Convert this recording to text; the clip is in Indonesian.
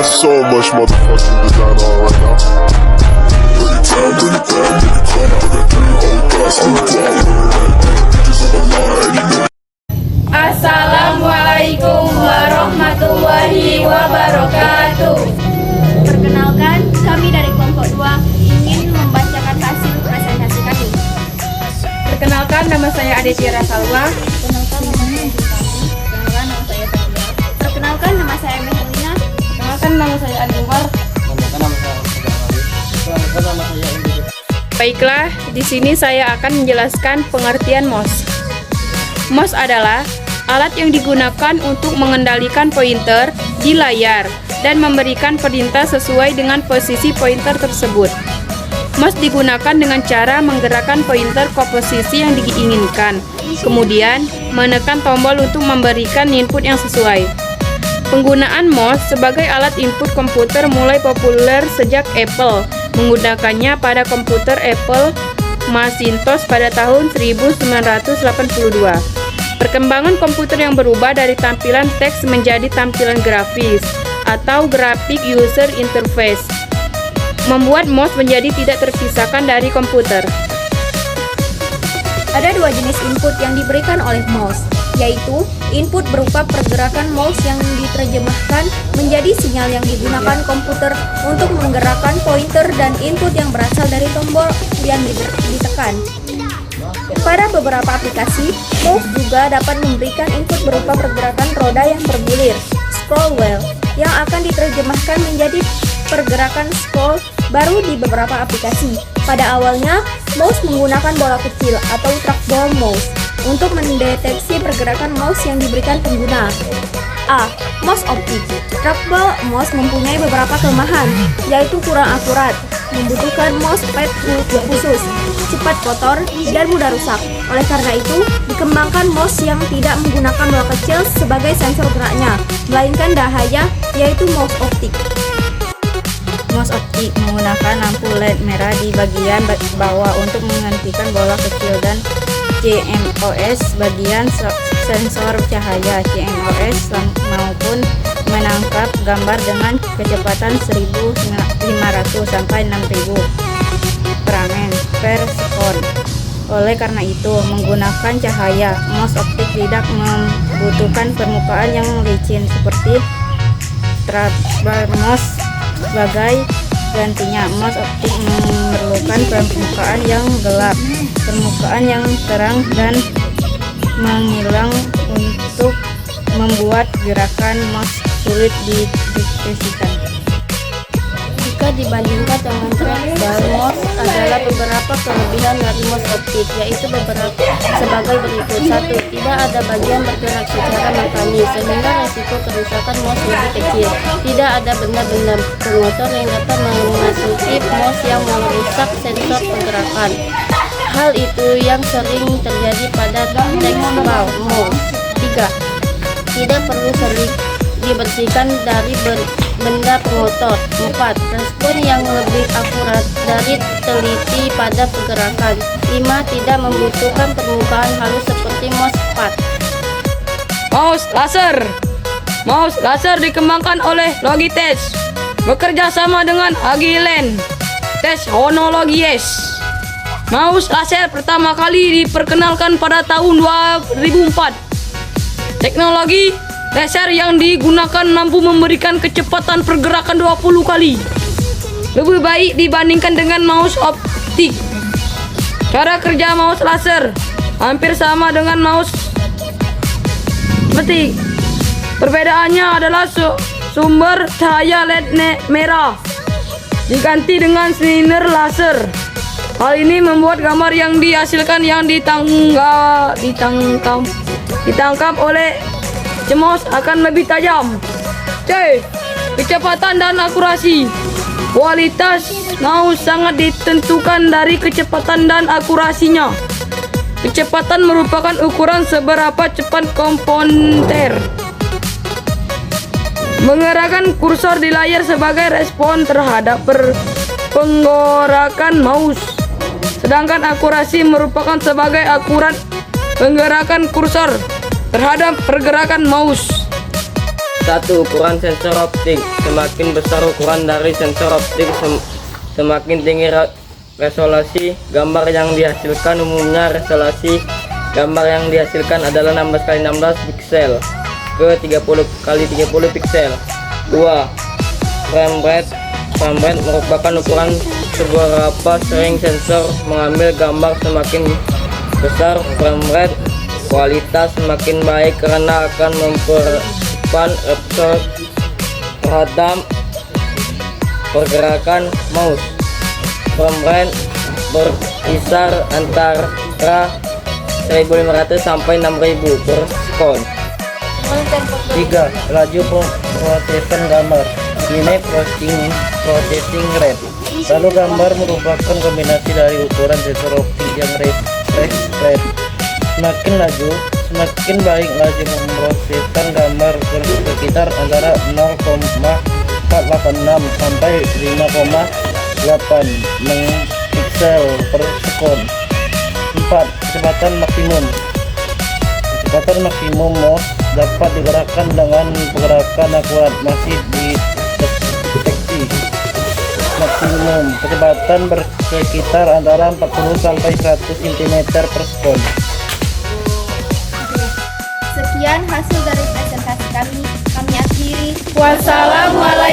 got so much motherfucking design on right now. Bring it down, bring it down, bring it down. I got 3 whole thoughts to the bitches on my line, you know. Assalamualaikum warahmatullahi wabarakatuh. Perkenalkan, kami dari kelompok 2 ingin membacakan hasil presentasi kami. Perkenalkan, nama saya Aditya Rasalwa. Perkenalkan, nama saya Mehelina. Perkenalkan, nama saya Anwar. Baiklah, di sini saya akan menjelaskan pengertian mouse. Mouse adalah alat yang digunakan untuk mengendalikan pointer di layar dan memberikan perintah sesuai dengan posisi pointer tersebut. Mouse digunakan dengan cara menggerakkan pointer ke posisi yang diinginkan, kemudian menekan tombol untuk memberikan input yang sesuai. Penggunaan mouse sebagai alat input komputer mulai populer sejak Apple menggunakannya pada komputer Apple Macintosh pada tahun 1982. Perkembangan komputer yang berubah dari tampilan teks menjadi tampilan grafis atau graphic user interface membuat mouse menjadi tidak terpisahkan dari komputer. Ada 2 jenis input yang diberikan oleh mouse, yaitu input berupa pergerakan mouse yang diterjemahkan menjadi sinyal yang digunakan komputer untuk menggerakkan pointer dan input yang berasal dari tombol yang ditekan. Pada beberapa aplikasi, mouse juga dapat memberikan input berupa pergerakan roda yang bergulir, scroll wheel, yang akan diterjemahkan menjadi pergerakan scroll baru di beberapa aplikasi. Pada awalnya, mouse menggunakan bola kecil atau trackball mouse untuk mendeteksi pergerakan mouse yang diberikan pengguna. A. Mouse optik. Trackball mouse mempunyai beberapa kelemahan, yaitu kurang akurat, membutuhkan mousepad khusus, cepat kotor, dan mudah rusak. Oleh karena itu, dikembangkan mouse yang tidak menggunakan bola kecil sebagai sensor geraknya, melainkan dahaya, yaitu mouse optik. Mouse optik menggunakan lampu LED merah di bagian bawah untuk menghentikan bola kecil, dan CMOS bagian sensor cahaya CMOS maupun menangkap gambar dengan kecepatan 1500 sampai 6000 frames per second. Oleh karena itu, menggunakan cahaya, mouse optik tidak membutuhkan permukaan yang licin seperti trackball mouse. Sebagai gantinya, mouse optik memerlukan permukaan yang gelap, permukaan yang terang, dan menghilang untuk membuat gerakan mouse sulit dideteksikan. Jika dibandingkan dengan trackball mouse, adalah beberapa kelebihan dari mouse optik, yaitu beberapa sebagai berikut. 1. Tidak ada bagian bergerak secara mekanis, sehingga resiko kerusakan mouse lebih kecil. Tidak ada benda-benda pengotor yang dapat memasuki mouse yang merusak sensor pergerakan. Hal itu yang sering terjadi pada trackball mouse. 3. Tidak perlu sering dibersihkan dari benda pengotor. 4. Respon yang lebih akurat dari teliti pada pergerakan. 5. Tidak membutuhkan permukaan halus seperti mousepad. Mouse laser. Mouse laser dikembangkan oleh Logitech bekerja sama dengan Agilent Technologies. Mouse laser pertama kali diperkenalkan pada tahun 2004. Teknologi laser yang digunakan mampu memberikan kecepatan pergerakan 20 kali lebih baik dibandingkan dengan mouse optik. Cara kerja mouse laser hampir sama dengan mouse optik. Perbedaannya adalah sumber cahaya LED merah diganti dengan sinar laser. Hal ini membuat gambar yang dihasilkan yang ditangkap oleh mouse akan lebih tajam. C. Kecepatan dan akurasi. Kualitas mouse sangat ditentukan dari kecepatan dan akurasinya. Kecepatan merupakan ukuran seberapa cepat komputer menggerakkan kursor di layar sebagai respon terhadap penggerakan mouse. Sedangkan akurasi merupakan sebagai akurat penggerakan kursor terhadap pergerakan mouse. 1. Ukuran sensor optik. Semakin besar ukuran dari sensor optik, semakin tinggi resolusi gambar yang dihasilkan. Umumnya resolusi gambar yang dihasilkan adalah 16 x 16 piksel ke 30 x 30 piksel. 2. Frame rate. Frame rate merupakan ukuran seberapa sering sensor mengambil gambar. Semakin besar frame rate, kualitas semakin baik karena akan mempercepat resolusi terhadap pergerakan mouse. Frame rate berkisar antara 1500 sampai 6000 per sekon. 3. Laju prosesan gambar. Ini processing rate. Lalu gambar merupakan kombinasi dari ukuran sensor optik yang refresh rate. Semakin laju, semakin baik laju memproseskan gambar sekitar antara 0,486 sampai 5,8 piksel per sekon. 4. Kecepatan maksimum. Kecepatan maksimum mouse dapat digerakkan dengan pergerakan akurat. Masih dideteksi maksimum kecepatan bersekitar antara 40 sampai 100 cm per sekon. Sekian hasil dari presentasi kami akhiri. Wassalamualaikum